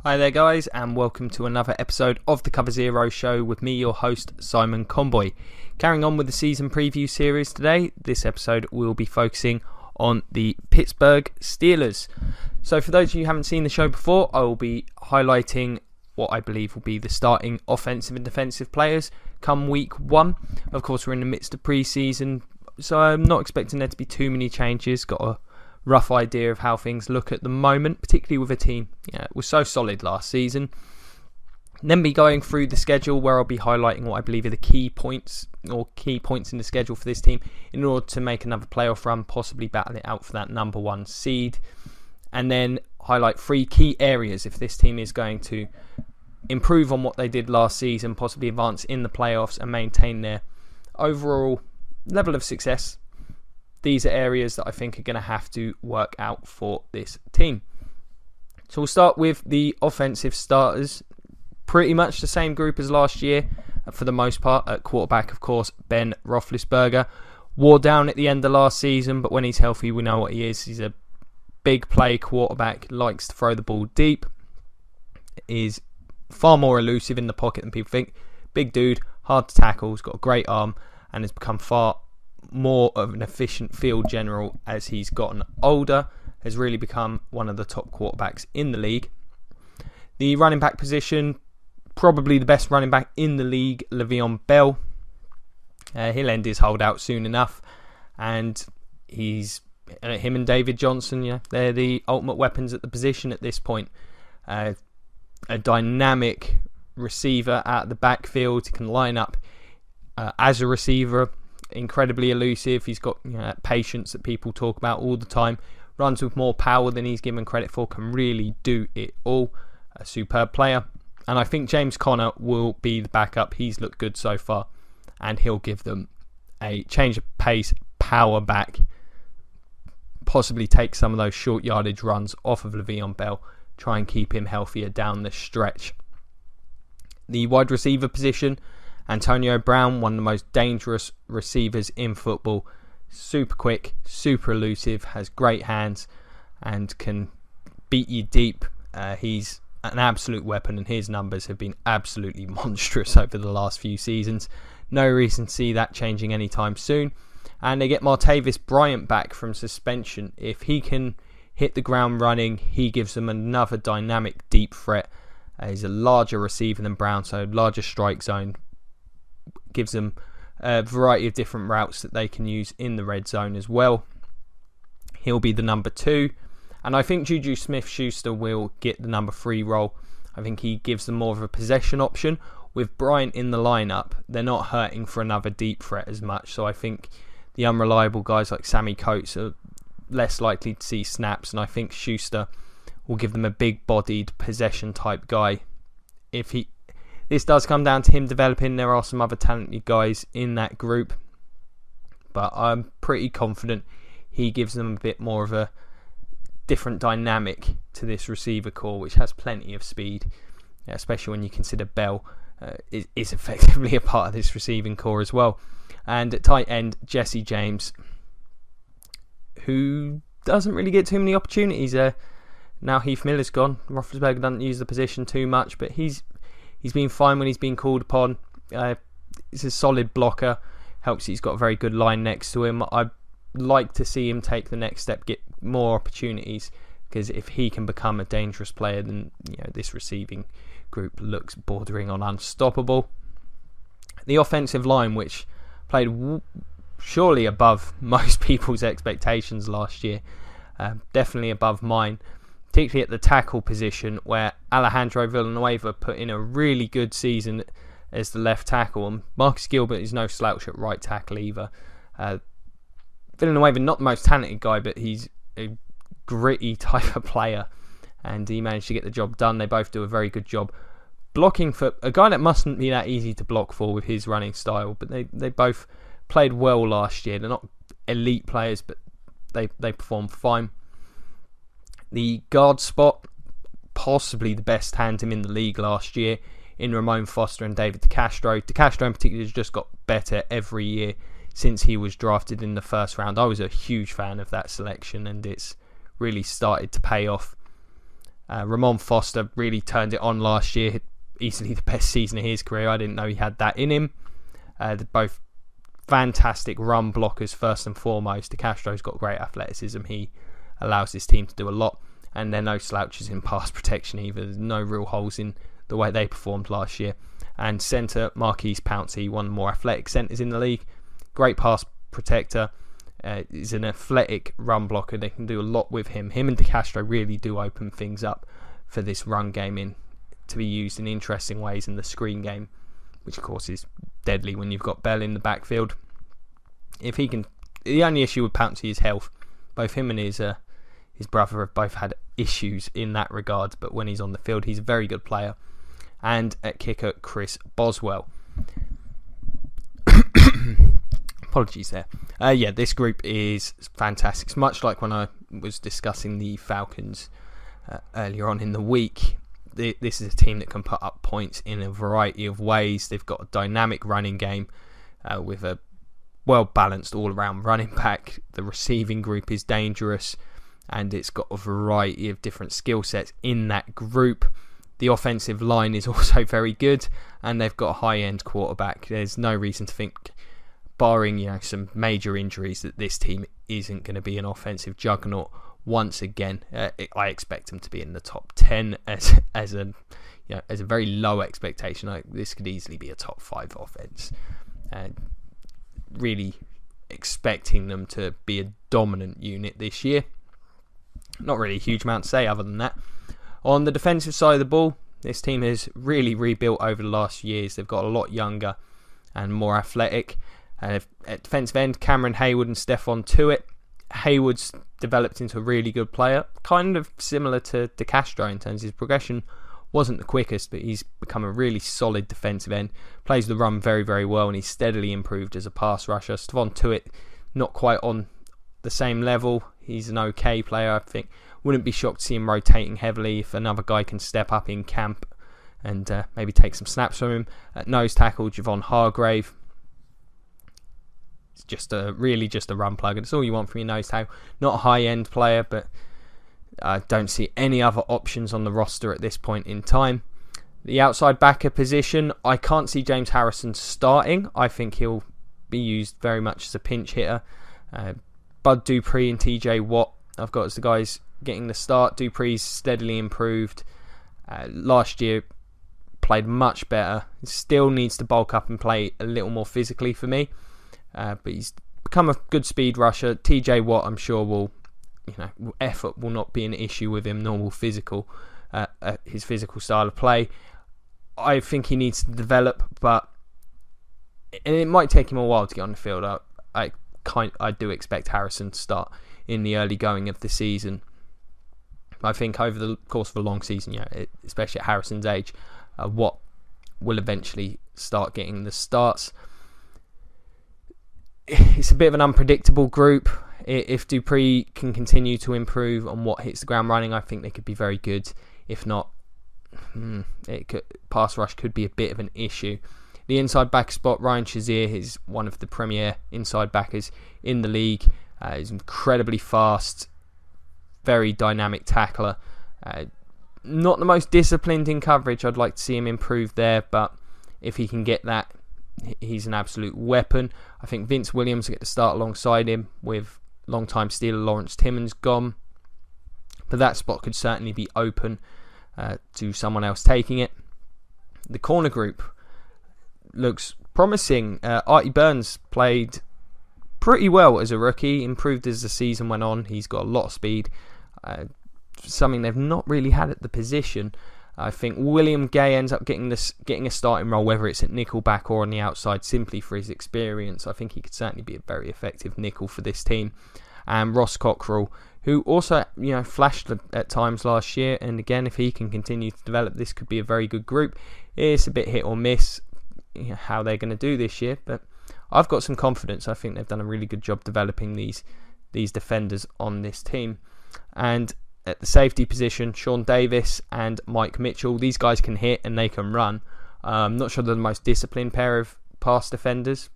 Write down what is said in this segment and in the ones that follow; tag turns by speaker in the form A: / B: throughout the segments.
A: Hi there guys, and welcome to another episode of the Cover Zero Show with me, your host Simon Conboy. Carrying on with the season preview series today, this episode will be focusing on the Pittsburgh Steelers. So for those of you who haven't seen the show before, I will be highlighting what I believe will be the starting offensive and defensive players come week 1. Of course, we're in the midst of pre-season, so I'm not expecting there to be too many changes. Got a rough idea of how things look at the moment, particularly with a team that was so solid last season. Then be going through the schedule where I'll be highlighting what I believe are the key points in the schedule for this team in order to make another playoff run, possibly battle it out for that number 1 seed. And then highlight 3 key areas if this team is going to improve on what they did last season, possibly advance in the playoffs and maintain their overall level of success. These are areas that I think are going to have to work out for this team. So we'll start with the offensive starters. Pretty much the same group as last year for the most part. At quarterback, of course, Ben Roethlisberger. Wore down at the end of last season, but when he's healthy, we know what he is. He's a big play quarterback, likes to throw the ball deep, is far more elusive in the pocket than people think. Big dude, hard to tackle, has got a great arm, and has become far more of an efficient field general as he's gotten older. Has really become one of the top quarterbacks in the league. The running back position, probably the best running back in the league, Le'Veon Bell. He'll end his holdout soon enough, and him and David Johnson, they're the ultimate weapons at the position at this point. A dynamic receiver out of the backfield. He can line up as a receiver. Incredibly elusive. He's got patience that people talk about all the time. Runs with more power than he's given credit for. Can really do it all. A superb player. And I think James Conner will be the backup. He's looked good so far. And he'll give them a change of pace, power back. Possibly take some of those short yardage runs off of Le'Veon Bell. Try and keep him healthier down the stretch. The wide receiver position, Antonio Brown, one of the most dangerous receivers in football. Super quick, super elusive, has great hands and can beat you deep. He's an absolute weapon and his numbers have been absolutely monstrous over the last few seasons. No reason to see that changing anytime soon. And they get Martavis Bryant back from suspension. If he can hit the ground running, he gives them another dynamic deep threat. He's a larger receiver than Brown, so larger strike zone. Gives them a variety of different routes that they can use in the red zone as well. He'll be the number 2. And I think Juju Smith-Schuster will get the number 3 role. I think he gives them more of a possession option. With Bryant in the lineup, they're not hurting for another deep threat as much. So I think the unreliable guys like Sammy Coates are less likely to see snaps. And I think Schuster will give them a big-bodied possession type guy. This does come down to him developing. There are some other talented guys in that group, but I'm pretty confident he gives them a bit more of a different dynamic to this receiver core, which has plenty of speed, especially when you consider Bell is effectively a part of this receiving core as well. And at tight end, Jesse James, who doesn't really get too many opportunities. Now Heath Miller's gone. Roethlisberger doesn't use the position too much, but He's been fine when he's been called upon. He's a solid blocker. Helps he's got a very good line next to him. I'd like to see him take the next step, get more opportunities, because if he can become a dangerous player, then this receiving group looks bordering on unstoppable. The offensive line, which played surely above most people's expectations last year, definitely above mine. Particularly at the tackle position, where Alejandro Villanueva put in a really good season as the left tackle, and Marcus Gilbert is no slouch at right tackle either. Villanueva, not the most talented guy, but he's a gritty type of player, and he managed to get the job done. They both do a very good job blocking for a guy that mustn't be that easy to block for with his running style, but they both played well last year. They're not elite players, but they performed fine. The guard spot, possibly the best tandem in the league last year in Ramon Foster and David DeCastro. DeCastro in particular has just got better every year since he was drafted in the first round. I was a huge fan of that selection and it's really started to pay off. Ramon Foster really turned it on last year. Easily the best season of his career. I didn't know he had that in him. They're both fantastic run blockers first and foremost. De Castro's got great athleticism. He allows his team to do a lot. And they're no slouches in pass protection either. There's no real holes in the way they performed last year. And centre Marquise Pouncey, one of the more athletic centres in the league. Great pass protector. Is an athletic run blocker. They can do a lot with him. Him and De Castro really do open things up for this run game to be used in interesting ways in the screen game, which of course is deadly when you've got Bell in the backfield. If he can, the only issue with Pouncey is health. Both him and his brother have both had issues in that regard, but when he's on the field, he's a very good player. And at kicker, Chris Boswell. Apologies there. This group is fantastic. It's much like when I was discussing the Falcons earlier on in the week. This is a team that can put up points in a variety of ways. They've got a dynamic running game with a well-balanced all-around running back. The receiving group is dangerous, and it's got a variety of different skill sets in that group. The offensive line is also very good, and they've got a high-end quarterback. There's no reason to think, barring some major injuries, that this team isn't going to be an offensive juggernaut once again. I expect them to be in the top 10 as a very low expectation. This could easily be a top 5 offense. Really expecting them to be a dominant unit this year. Not really a huge amount to say other than that. On the defensive side of the ball, this team has really rebuilt over the last years. They've got a lot younger and more athletic. At defensive end, Cameron Hayward and Stephon Tuitt. Hayward's developed into a really good player, kind of similar to De Castro in terms of his progression. Wasn't the quickest, but he's become a really solid defensive end. Plays the run very, very well, and he's steadily improved as a pass rusher. Stephon Tuitt, not quite on the same level. He's an okay player, I think. Wouldn't be shocked to see him rotating heavily if another guy can step up in camp and maybe take some snaps from him. At nose tackle, Javon Hargrave. It's just a run plug. It's all you want from your nose tackle. Not a high-end player, but I don't see any other options on the roster at this point in time. The outside backer position, I can't see James Harrison starting. I think he'll be used very much as a pinch hitter. Bud Dupree and TJ Watt, I've got as the guys getting the start. Dupree's steadily improved. Last year, played much better. He still needs to bulk up and play a little more physically for me. But he's become a good speed rusher. TJ Watt, I'm sure effort will not be an issue with him, nor will his physical style of play. I think he needs to develop, but it might take him a while to get on the field. I do expect Harrison to start in the early going of the season. I think over the course of a long season, especially at Harrison's age, Watt will eventually start getting the starts. It's a bit of an unpredictable group. If Dupree can continue to improve on what hits the ground running, I think they could be very good. If not, pass rush could be a bit of an issue. The inside back spot, Ryan Shazier is one of the premier inside backers in the league. He's incredibly fast, very dynamic tackler. Not the most disciplined in coverage. I'd like to see him improve there, but if he can get that, he's an absolute weapon. I think Vince Williams will get to start alongside him with long-time Steeler Lawrence Timmons gone. But that spot could certainly be open to someone else taking it. The corner group looks promising. Artie Burns played pretty well as a rookie, improved as the season went on. He's got a lot of speed, something they've not really had at the position. I think William Gay ends up getting a starting role, whether it's at nickelback or on the outside, simply for his experience. I think he could certainly be a very effective nickel for this team. And Ross Cockrell, who also flashed at times last year, and again, if he can continue to develop, this could be a very good group. It's a bit hit or miss how they're going to do this year, but I've got some confidence. I think they've done a really good job developing these defenders on this team. And at the safety position, Sean Davis and Mike Mitchell, these guys can hit and they can run. I'm not sure they're the most disciplined pair of pass defenders.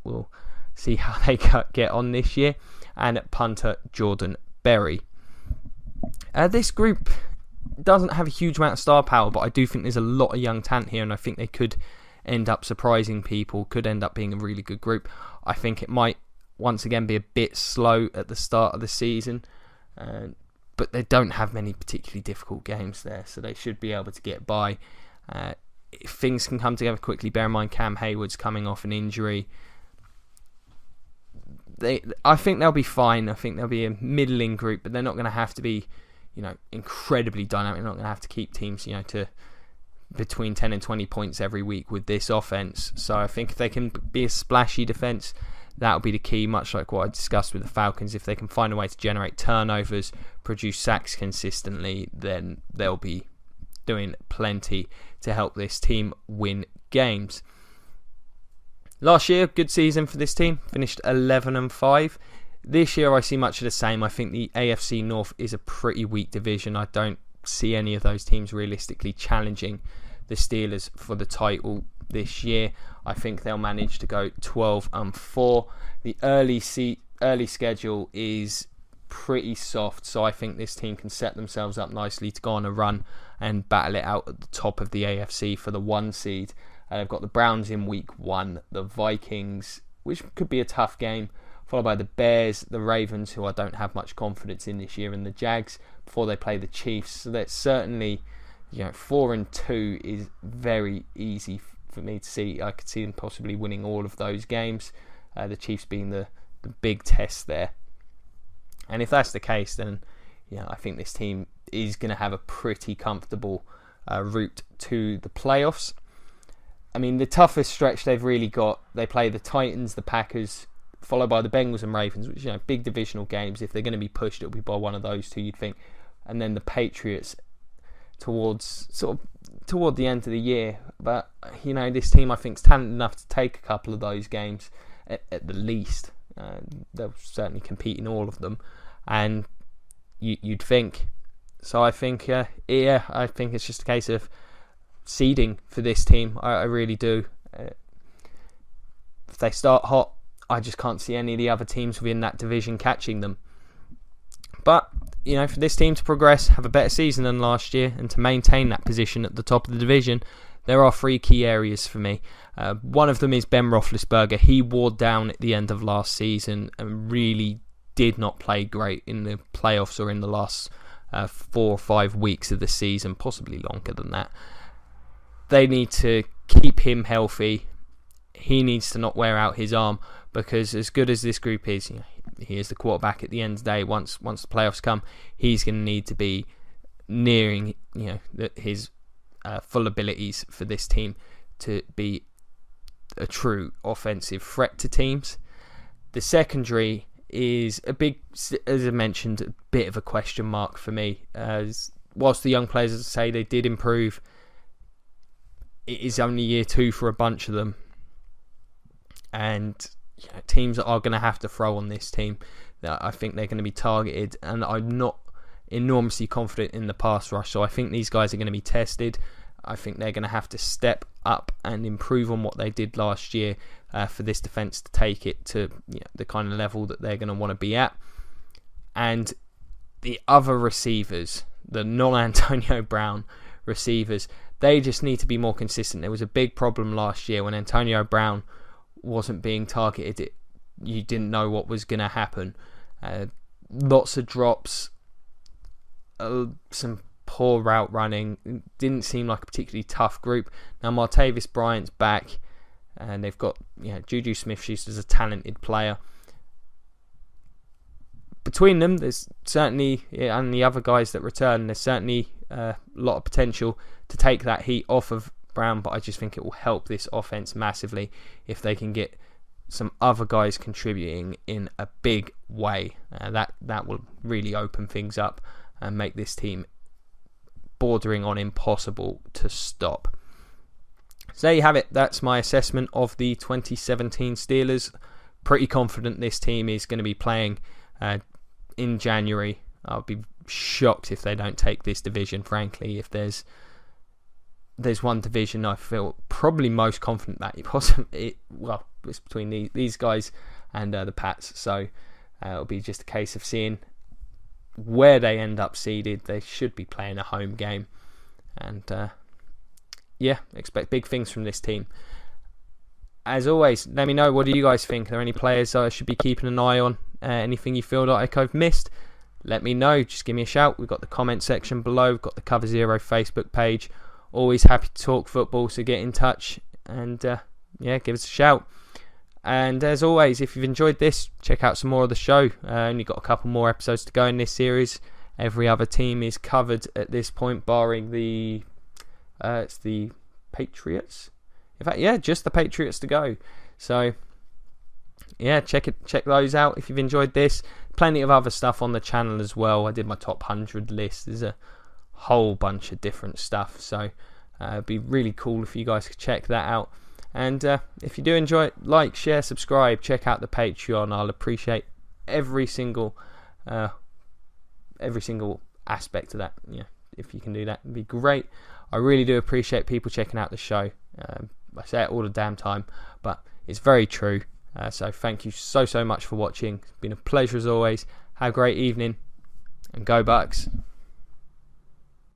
A: We'll see how they get on this year. And at punter, Jordan Berry. This group doesn't have a huge amount of star power, but I do think there's a lot of young talent here, and I think they could end up surprising people, could end up being a really good group. I think it might once again be a bit slow at the start of the season, but they don't have many particularly difficult games there, so they should be able to get by. If things can come together quickly, bear in mind Cam Hayward's coming off an injury. I think they'll be fine. I think they'll be a middling group, but they're not going to have to be, incredibly dynamic. They're not going to have to keep teams, to between 10 and 20 points every week with this offense. So I think if they can be a splashy defense, that'll be the key, much like what I discussed with the Falcons. If they can find a way to generate turnovers, produce sacks consistently, then they'll be doing plenty to help this team win games. Last year, good season for this team, finished 11-5. This year I see much of the same. I think the AFC North is a pretty weak division. I don't see any of those teams realistically challenging the Steelers for the title this year. I think they'll manage to go 12-4. The early schedule is pretty soft, so I think this team can set themselves up nicely to go on a run and battle it out at the top of the AFC for the 1 seed. They've got the Browns in week 1, the Vikings, which could be a tough game, followed by the Bears, the Ravens, who I don't have much confidence in this year, and the Jags before they play the Chiefs. So that's certainly, 4-2 is very easy for me to see. I could see them possibly winning all of those games, the Chiefs being the big test there. And if that's the case, then I think this team is going to have a pretty comfortable route to the playoffs. I mean, the toughest stretch they've really got, they play the Titans, the Packers, followed by the Bengals and Ravens, which, big divisional games. If they're going to be pushed, it'll be by one of those two, you'd think. And then the Patriots toward the end of the year. But, this team, I think, is talented enough to take a couple of those games at the least. They'll certainly compete in all of them. And you'd think. So I think, I think it's just a case of seeding for this team. I really do. If they start hot, I just can't see any of the other teams within that division catching them. But, for this team to progress, have a better season than last year, and to maintain that position at the top of the division, there are 3 key areas for me. One of them is Ben Roethlisberger. He wore down at the end of last season and really did not play great in the playoffs or in the last 4 or 5 weeks of the season, possibly longer than that. They need to keep him healthy. He needs to not wear out his arm, because as good as this group is, he is the quarterback at the end of the day. Once the playoffs come, he's going to need to be nearing his full abilities for this team to be a true offensive threat to teams. The secondary is a big, as I mentioned, a bit of a question mark for me. As whilst the young players, as I say, they did improve, it is only year 2 for a bunch of them, and teams are going to have to throw on this team. I think they're going to be targeted, and I'm not enormously confident in the pass rush, so I think these guys are going to be tested. I think they're going to have to step up and improve on what they did last year for this defence to take it to the kind of level that they're going to want to be at. And the other receivers, the non-Antonio Brown receivers, they just need to be more consistent. There was a big problem last year when Antonio Brown wasn't being targeted. You didn't know what was going to happen. Lots of drops, some poor route running. It didn't seem like a particularly tough group. Now Martavis Bryant's back, and they've got Juju Smith-Schuster's a talented player. Between them, there's certainly, and the other guys that return, there's certainly a lot of potential to take that heat off of Brown, but I just think it will help this offense massively if they can get some other guys contributing in a big way. That will really open things up and make this team bordering on impossible to stop. So there you have it. That's my assessment of the 2017 Steelers. Pretty confident this team is going to be playing in January. I'll be shocked if they don't take this division, frankly. If there's one division I feel probably most confident that it's between these guys and the Pats. So it'll be just a case of seeing where they end up seeded, they should be playing a home game. And expect big things from this team. As always, let me know, what do you guys think? Are there any players I should be keeping an eye on? Anything you feel like I've missed? Let me know. Just give me a shout. We've got the comment section below. We've got the Cover Zero Facebook page. Always happy to talk football, so get in touch and give us a shout. And as always, if you've enjoyed this, check out some more of the show. Only got a couple more episodes to go in this series. Every other team is covered at this point, barring the Patriots. In fact, just the Patriots to go. So, check those out if you've enjoyed this. Plenty of other stuff on the channel as well. I did my top 100 list. There's a whole bunch of different stuff. So, it'd be really cool if you guys could check that out. And if you do enjoy it, like, share, subscribe. Check out the Patreon. I'll appreciate every single aspect of that. If you can do that, it'd be great. I really do appreciate people checking out the show. I say it all the damn time, but it's very true. So thank you so much for watching. It's been a pleasure as always. Have a great evening, and go Bucks.